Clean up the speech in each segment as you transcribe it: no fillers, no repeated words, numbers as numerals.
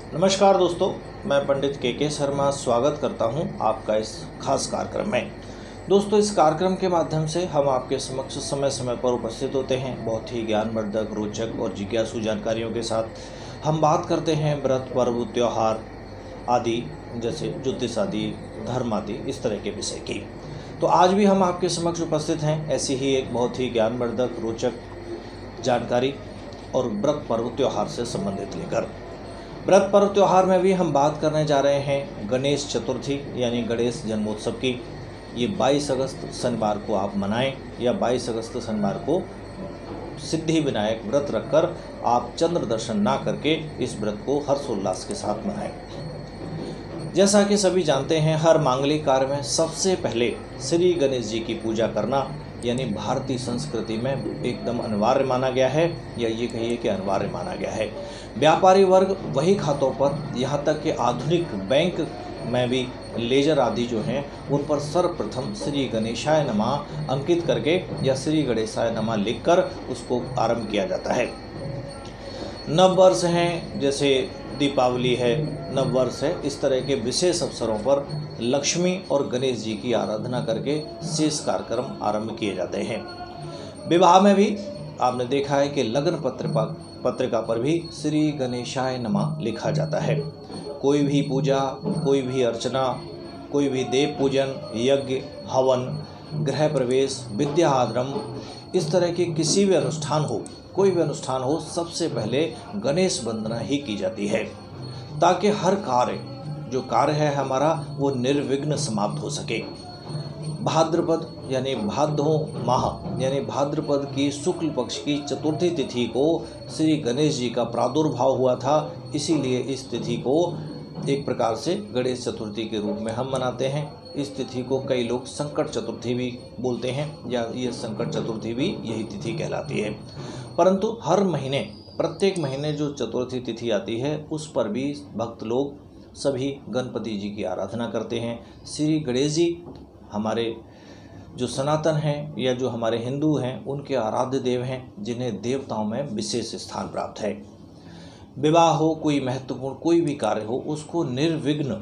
नमस्कार दोस्तों, मैं पंडित के शर्मा स्वागत करता हूं आपका इस खास कार्यक्रम में। दोस्तों, इस कार्यक्रम के माध्यम से हम आपके समक्ष समय समय पर उपस्थित होते हैं। बहुत ही ज्ञानवर्धक, रोचक और जिज्ञासु जानकारियों के साथ हम बात करते हैं व्रत, पर्व, त्योहार आदि, जैसे ज्योतिष आदि, धर्म आदि, इस तरह के विषय की। तो आज भी हम आपके समक्ष उपस्थित हैं ऐसी ही एक बहुत ही ज्ञानवर्धक, रोचक जानकारी और व्रत, पर्व, त्योहार से संबंधित लेकर। व्रत, पर्व, त्योहार में भी हम बात करने जा रहे हैं गणेश चतुर्थी यानी गणेश जन्मोत्सव की। ये 22 अगस्त शनिवार को आप मनाएं, या 22 अगस्त शनिवार को सिद्धि विनायक व्रत रखकर आप चंद्र दर्शन ना करके इस व्रत को हर्षोल्लास के साथ मनाएं। जैसा कि सभी जानते हैं, हर मांगलिक कार्य में सबसे पहले श्री गणेश जी की पूजा करना यानी भारतीय संस्कृति में एकदम अनिवार्य माना गया है, या ये कहिए कि अनिवार्य माना गया है। व्यापारी वर्ग वही खातों पर, यहाँ तक कि आधुनिक बैंक में भी लेजर आदि जो हैं उन पर सर्वप्रथम श्री गणेशाय नमः अंकित करके या श्री गणेशाय नमः लिखकर उसको आरंभ किया जाता है। नव वर्ष हैं, जैसे दीपावली है, नव वर्ष है, इस तरह के विशेष अवसरों पर लक्ष्मी और गणेश जी की आराधना करके शेष कार्यक्रम आरंभ किए जाते हैं। विवाह में भी आपने देखा है कि लग्न पत्रिका पर भी श्री गणेशाय नमः लिखा जाता है। कोई भी पूजा, कोई भी अर्चना, कोई भी देव पूजन, यज्ञ, हवन, गृह प्रवेश, विद्या आद्रम, इस तरह के किसी भी अनुष्ठान हो, कोई भी अनुष्ठान हो, सबसे पहले गणेश वंदना ही की जाती है, ताकि हर कार्य जो कार्य है हमारा वो निर्विघ्न समाप्त हो सके। भाद्रपद यानी भादो माह यानी भाद्रपद की शुक्ल पक्ष की चतुर्थी तिथि को श्री गणेश जी का प्रादुर्भाव हुआ था, इसीलिए इस तिथि को एक प्रकार से गणेश चतुर्थी के रूप में हम मनाते हैं। इस तिथि को कई लोग संकट चतुर्थी भी बोलते हैं, या ये संकट चतुर्थी भी यही तिथि कहलाती है। परंतु हर महीने, प्रत्येक महीने जो चतुर्थी तिथि आती है उस पर भी भक्त लोग सभी गणपति जी की आराधना करते हैं। श्री गणेश जी हमारे जो सनातन हैं या जो हमारे हिंदू हैं उनके आराध्य देव हैं, जिन्हें देवताओं में विशेष स्थान प्राप्त है। विवाह हो, कोई महत्वपूर्ण कोई भी कार्य हो, उसको निर्विघ्न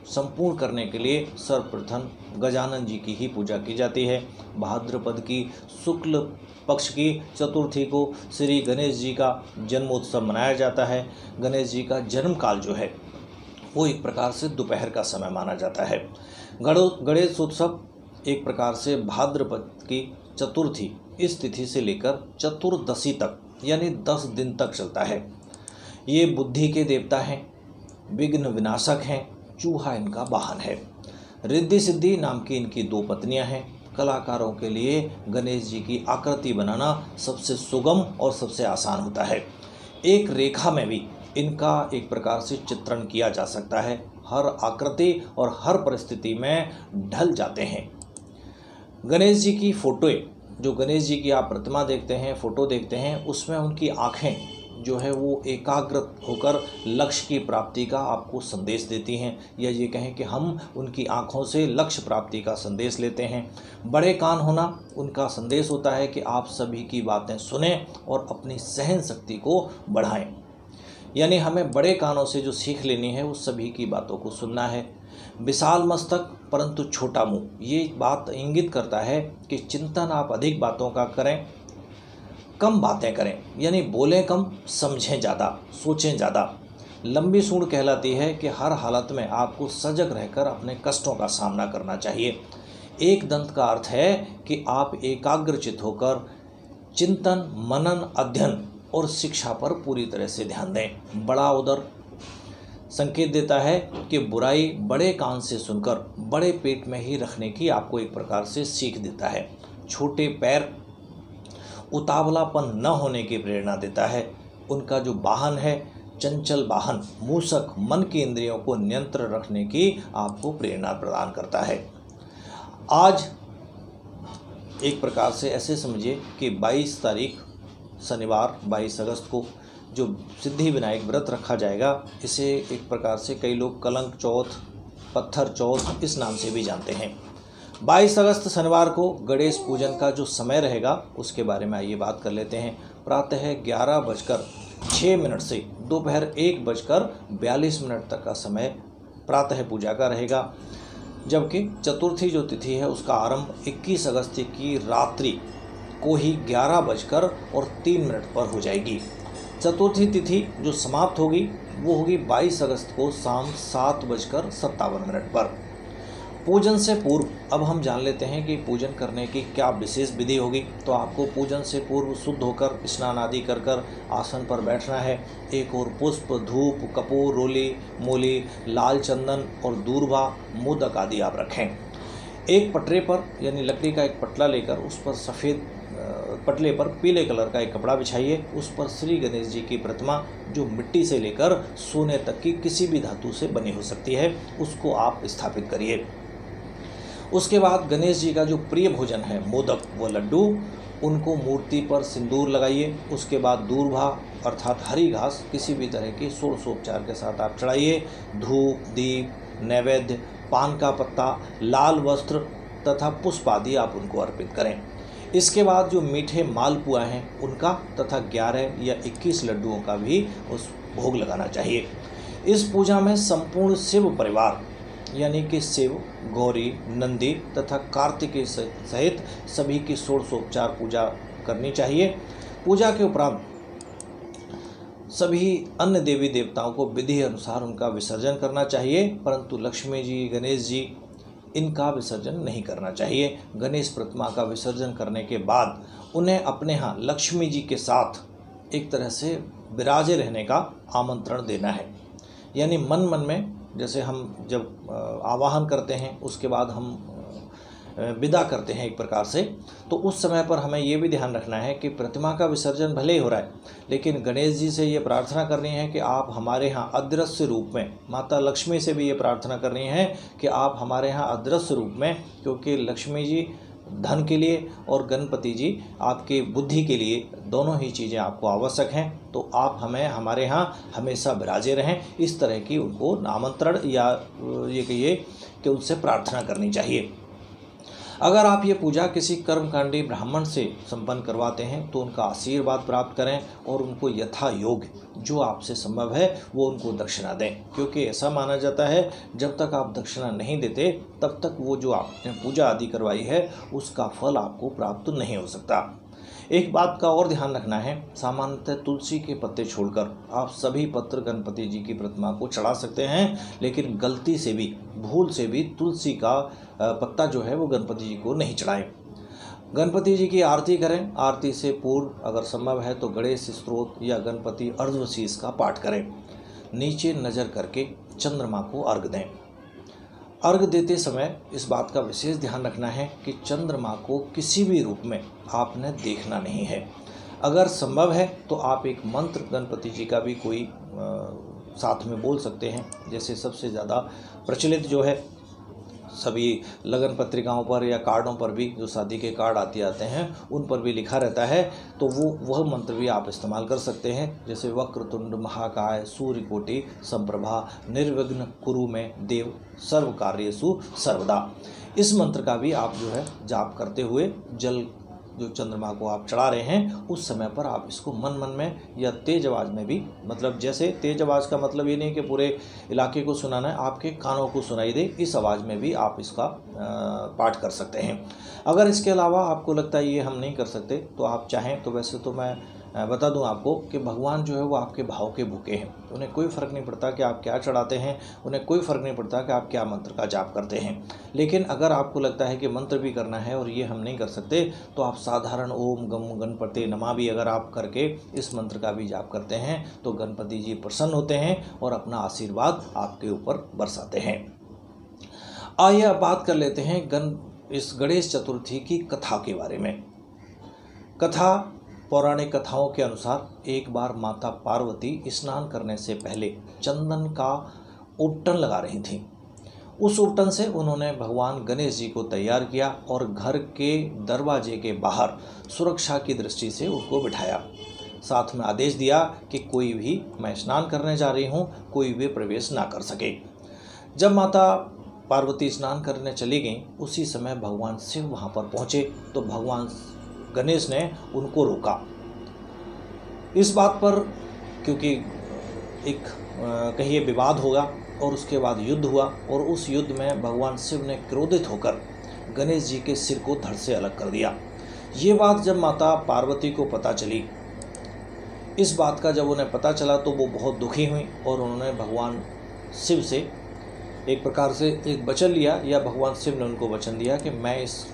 संपूर्ण करने के लिए सर्वप्रथम गजानन जी की ही पूजा की जाती है। भाद्रपद की शुक्ल पक्ष की चतुर्थी को श्री गणेश जी का जन्मोत्सव मनाया जाता है। गणेश जी का जन्म काल जो है वो एक प्रकार से दोपहर का समय माना जाता है। गणेश उत्सव एक प्रकार से भाद्रपद की चतुर्थी इस तिथि से लेकर चतुर्दशी तक यानी 10 दिन तक चलता है। ये बुद्धि के देवता हैं, विघ्न विनाशक हैं, चूहा इनका वाहन है। रिद्धि सिद्धि नाम की इनकी 2 पत्नियां हैं। कलाकारों के लिए गणेश जी की आकृति बनाना सबसे सुगम और सबसे आसान होता है। एक रेखा में भी इनका एक प्रकार से चित्रण किया जा सकता है। हर आकृति और हर परिस्थिति में ढल जाते हैं। गणेश जी की फोटो, जो गणेश जी की आप प्रतिमा देखते हैं, फोटो देखते हैं, उसमें उनकी आँखें जो है वो एकाग्र होकर लक्ष्य की प्राप्ति का आपको संदेश देती हैं, या ये कहें कि हम उनकी आँखों से लक्ष्य प्राप्ति का संदेश लेते हैं। बड़े कान होना उनका संदेश होता है कि आप सभी की बातें सुने और अपनी सहन शक्ति को बढ़ाएं, यानी हमें बड़े कानों से जो सीख लेनी है उस सभी की बातों को सुनना है। विशाल मस्तक परंतु छोटा मुंह, ये बात इंगित करता है कि चिंतन आप अधिक बातों का करें, कम बातें करें, यानी बोलें कम, समझें ज़्यादा, सोचें ज़्यादा। लंबी सूंड कहलाती है कि हर हालत में आपको सजग रहकर अपने कष्टों का सामना करना चाहिए। एक दंत का अर्थ है कि आप एकाग्रचित होकर चिंतन, मनन, अध्ययन और शिक्षा पर पूरी तरह से ध्यान दें। बड़ा उदर संकेत देता है कि बुराई बड़े कान से सुनकर बड़े पेट में ही रखने की आपको एक प्रकार से सीख देता है। छोटे पैर उतावलापन न होने की प्रेरणा देता है। उनका जो वाहन है चंचल वाहन मूषक मन की इंद्रियों को नियंत्रण रखने की आपको प्रेरणा प्रदान करता है। आज एक प्रकार से ऐसे समझिए कि 22 तारीख शनिवार 22 अगस्त को जो सिद्धि विनायक व्रत रखा जाएगा, इसे एक प्रकार से कई लोग कलंक चौथ, पत्थर चौथ इस नाम से भी जानते हैं। 22 अगस्त शनिवार को गणेश पूजन का जो समय रहेगा उसके बारे में आइए बात कर लेते हैं। प्रातः 11:06 से दोपहर 1:42 तक का समय प्रातः पूजा का रहेगा, जबकि चतुर्थी जो तिथि है उसका आरंभ 21 अगस्त की रात्रि को ही 11:03 पर हो जाएगी। चतुर्थी तिथि जो समाप्त होगी वो होगी 22 अगस्त को शाम 7:57 पर। पूजन से पूर्व अब हम जान लेते हैं कि पूजन करने की क्या विशेष विधि होगी। तो आपको पूजन से पूर्व शुद्ध होकर स्नान आदि कर आसन पर बैठना है। एक और पुष्प, धूप, कपूर, रोली, मूली, लाल चंदन और दूर्वा, मोदक आदि आप रखें। एक पटरे पर यानी लकड़ी का एक पटला लेकर उस पर सफ़ेद पटले पर पीले कलर का एक कपड़ा बिछाइए। उस पर श्री गणेश जी की प्रतिमा जो मिट्टी से लेकर सोने तक की किसी भी धातु से बनी हो सकती है उसको आप स्थापित करिए। उसके बाद गणेश जी का जो प्रिय भोजन है मोदक व लड्डू, उनको मूर्ति पर सिंदूर लगाइए। उसके बाद दूर्वा अर्थात हरी घास किसी भी तरह के षोडशोपचार के साथ आप चढ़ाइए। धूप, दीप, नैवेद्य, पान का पत्ता, लाल वस्त्र तथा पुष्प आदि आप उनको अर्पित करें। इसके बाद जो मीठे मालपुआ हैं उनका तथा 11 या 21 लड्डुओं का भी उस भोग लगाना चाहिए। इस पूजा में संपूर्ण शिव परिवार यानी कि शिव, गौरी, नंदी तथा कार्तिकेय सहित सभी की षोडशोपचार पूजा करनी चाहिए। पूजा के उपरांत सभी अन्य देवी देवताओं को विधि अनुसार उनका विसर्जन करना चाहिए, परंतु लक्ष्मी जी, गणेश जी इनका विसर्जन नहीं करना चाहिए। गणेश प्रतिमा का विसर्जन करने के बाद उन्हें अपने यहाँ लक्ष्मी जी के साथ एक तरह से विराजे रहने का आमंत्रण देना है। यानी मन मन में जैसे हम जब आवाहन करते हैं उसके बाद हम विदा करते हैं एक प्रकार से, तो उस समय पर हमें ये भी ध्यान रखना है कि प्रतिमा का विसर्जन भले ही हो रहा है, लेकिन गणेश जी से ये प्रार्थना करनी है कि आप हमारे यहाँ अदृश्य रूप में, माता लक्ष्मी से भी ये प्रार्थना करनी है कि आप हमारे यहाँ अदृश्य रूप में, क्योंकि लक्ष्मी जी धन के लिए और गणपति जी आपके बुद्धि के लिए दोनों ही चीज़ें आपको आवश्यक हैं, तो आप हमें हमारे यहाँ हमेशा विराजे रहें। इस तरह की उनको आमंत्रण या ये कहिए कि उनसे प्रार्थना करनी चाहिए। अगर आप ये पूजा किसी कर्मकांडी ब्राह्मण से संपन्न करवाते हैं तो उनका आशीर्वाद प्राप्त करें और उनको यथा योग्य जो आपसे संभव है वो उनको दक्षिणा दें, क्योंकि ऐसा माना जाता है जब तक आप दक्षिणा नहीं देते तब तक वो जो आपने पूजा आदि करवाई है उसका फल आपको प्राप्त नहीं हो सकता। एक बात का और ध्यान रखना है, सामान्यतः तुलसी के पत्ते छोड़कर आप सभी पत्र गणपति जी की प्रतिमा को चढ़ा सकते हैं, लेकिन गलती से भी, भूल से भी तुलसी का पत्ता जो है वो गणपति जी को नहीं चढ़ाएं। गणपति जी की आरती करें। आरती से पूर्व अगर संभव है तो गणेश स्तोत्र या गणपति अर्धशीष का पाठ करें। नीचे नज़र करके चंद्रमा को अर्घ दें। अर्घ देते समय इस बात का विशेष ध्यान रखना है कि चंद्रमा को किसी भी रूप में आपने देखना नहीं है। अगर संभव है तो आप एक मंत्र गणपति जी का भी कोई साथ में बोल सकते हैं। जैसे सबसे ज़्यादा प्रचलित जो है सभी लगन पत्रिकाओं पर या कार्डों पर भी, जो शादी के कार्ड आते हैं उन पर भी लिखा रहता है, तो वह मंत्र भी आप इस्तेमाल कर सकते हैं। जैसे वक्रतुंड महाकाय सूर्यकोटि संप्रभा निर्विघ्न कुरु में देव सर्व कार्येषु सर्वदा, इस मंत्र का भी आप जो है जाप करते हुए जल जो चंद्रमा को आप चढ़ा रहे हैं उस समय पर आप इसको मन मन में या तेज आवाज़ में भी, मतलब जैसे तेज आवाज़ का मतलब ये नहीं कि पूरे इलाके को सुनाना है, आपके कानों को सुनाई दे इस आवाज़ में भी आप इसका पाठ कर सकते हैं। अगर इसके अलावा आपको लगता है ये हम नहीं कर सकते तो आप चाहें तो वैसे तो मैं बता दूं आपको कि भगवान जो है वो आपके भाव के भूखे हैं। उन्हें कोई फ़र्क नहीं पड़ता कि आप क्या चढ़ाते हैं, उन्हें कोई फ़र्क नहीं पड़ता कि आप क्या मंत्र का जाप करते हैं। लेकिन अगर आपको लगता है कि मंत्र भी करना है और ये हम नहीं कर सकते तो आप साधारण ओम गम गणपति नमः भी अगर आप करके इस मंत्र का भी जाप करते हैं तो गणपति जी प्रसन्न होते हैं और अपना आशीर्वाद आपके ऊपर बरसाते हैं। आइए अब बात कर लेते हैं इस गणेश चतुर्थी की कथा के बारे में। कथा पौराणिक कथाओं के अनुसार एक बार माता पार्वती स्नान करने से पहले चंदन का उपटन लगा रही थीं। उस उपटन से उन्होंने भगवान गणेश जी को तैयार किया और घर के दरवाजे के बाहर सुरक्षा की दृष्टि से उनको बिठाया। साथ में आदेश दिया कि कोई भी, मैं स्नान करने जा रही हूँ, कोई भी प्रवेश ना कर सके। जब माता पार्वती स्नान करने चली गईं उसी समय भगवान शिव वहाँ पर पहुँचे तो भगवान गणेश ने उनको रोका। इस बात पर, क्योंकि एक कहिए विवाद होगा और उसके बाद युद्ध हुआ और उस युद्ध में भगवान शिव ने क्रोधित होकर गणेश जी के सिर को धड़ से अलग कर दिया। ये बात जब माता पार्वती को पता चली, इस बात का जब उन्हें पता चला तो वो बहुत दुखी हुई और उन्होंने भगवान शिव से एक प्रकार से एक वचन लिया, या भगवान शिव ने उनको वचन दिया कि मैं इस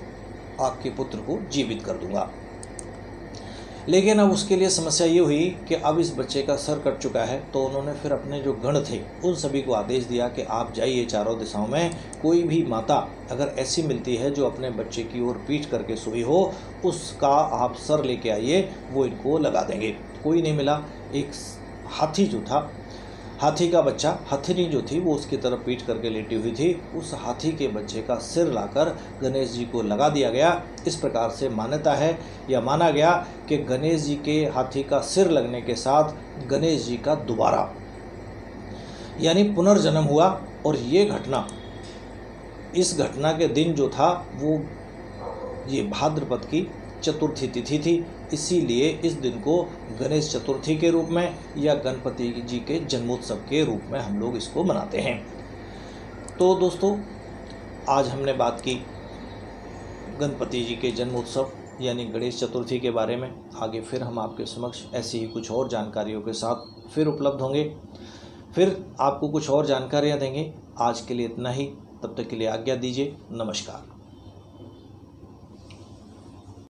आपके पुत्र को जीवित कर दूंगा। लेकिन अब उसके लिए समस्या ये हुई कि अब इस बच्चे का सर कट चुका है, तो उन्होंने फिर अपने जो गण थे उन सभी को आदेश दिया कि आप जाइए चारों दिशाओं में, कोई भी माता अगर ऐसी मिलती है जो अपने बच्चे की ओर पीठ करके सोई हो, उसका आप सर लेके आइए, वो इनको लगा देंगे। कोई नहीं मिला। एक हाथी जो था, हाथी का बच्चा, हथिनी जो थी वो उसकी तरफ पीठ करके लेटी हुई थी, उस हाथी के बच्चे का सिर लाकर गणेश जी को लगा दिया गया। इस प्रकार से मान्यता है या माना गया कि गणेश जी के हाथी का सिर लगने के साथ गणेश जी का दोबारा यानी पुनर्जन्म हुआ। और ये घटना, इस घटना के दिन जो था वो ये भाद्रपद की चतुर्थी तिथि थी, इसीलिए इस दिन को गणेश चतुर्थी के रूप में या गणपति जी के जन्मोत्सव के रूप में हम लोग इसको मनाते हैं। तो दोस्तों, आज हमने बात की गणपति जी के जन्मोत्सव यानी गणेश चतुर्थी के बारे में। आगे फिर हम आपके समक्ष ऐसी ही कुछ और जानकारियों के साथ फिर उपलब्ध होंगे, फिर आपको कुछ और जानकारियाँ देंगे। आज के लिए इतना ही, तब तक के लिए आज्ञा दीजिए। नमस्कार।